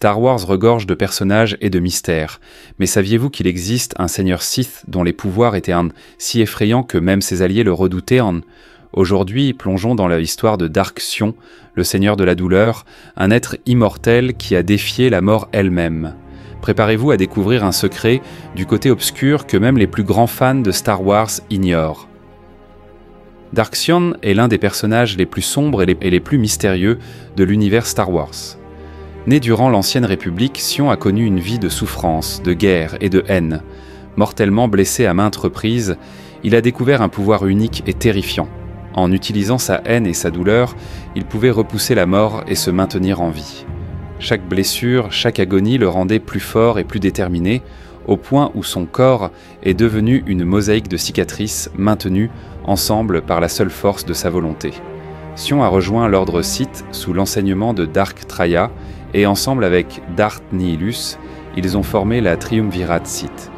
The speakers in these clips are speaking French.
Star Wars regorge de personnages et de mystères, mais saviez-vous qu'il existe un seigneur Sith dont les pouvoirs étaient si effrayants que même ses alliés le redoutaient? Aujourd'hui, plongeons dans l'histoire de Dark Sion, le seigneur de la douleur, un être immortel qui a défié la mort elle-même. Préparez-vous à découvrir un secret du côté obscur que même les plus grands fans de Star Wars ignorent. Dark Sion est l'un des personnages les plus sombres et les plus mystérieux de l'univers Star Wars. Né durant l'Ancienne République, Sion a connu une vie de souffrance, de guerre et de haine. Mortellement blessé à maintes reprises, il a découvert un pouvoir unique et terrifiant. En utilisant sa haine et sa douleur, il pouvait repousser la mort et se maintenir en vie. Chaque blessure, chaque agonie le rendait plus fort et plus déterminé, au point où son corps est devenu une mosaïque de cicatrices maintenues ensemble par la seule force de sa volonté. Sion a rejoint l'ordre Sith sous l'enseignement de Dark Traya, et ensemble avec Darth Nihilus, ils ont formé la Triumvirat Sith.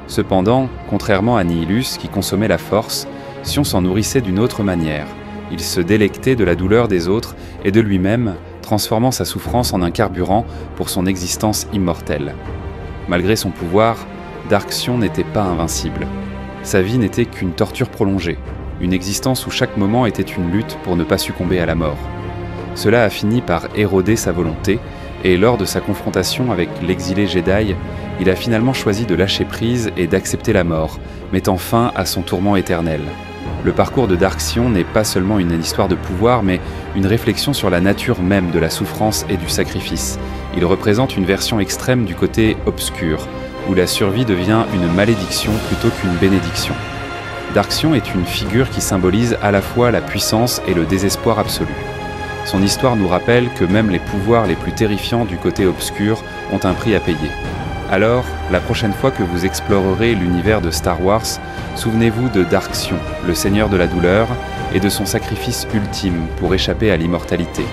Cependant, contrairement à Nihilus qui consommait la force, Sion s'en nourrissait d'une autre manière. Il se délectait de la douleur des autres et de lui-même, transformant sa souffrance en un carburant pour son existence immortelle. Malgré son pouvoir, Dark Sion n'était pas invincible. Sa vie n'était qu'une torture prolongée, une existence où chaque moment était une lutte pour ne pas succomber à la mort. Cela a fini par éroder sa volonté, et lors de sa confrontation avec l'exilé Jedi, il a finalement choisi de lâcher prise et d'accepter la mort, mettant fin à son tourment éternel. Le parcours de Dark Sion n'est pas seulement une histoire de pouvoir, mais une réflexion sur la nature même de la souffrance et du sacrifice. Il représente une version extrême du côté obscur, où la survie devient une malédiction plutôt qu'une bénédiction. Dark Sion est une figure qui symbolise à la fois la puissance et le désespoir absolu. Son histoire nous rappelle que même les pouvoirs les plus terrifiants du côté obscur ont un prix à payer. Alors, la prochaine fois que vous explorerez l'univers de Star Wars, souvenez-vous de Dark Sion, le seigneur de la douleur, et de son sacrifice ultime pour échapper à l'immortalité.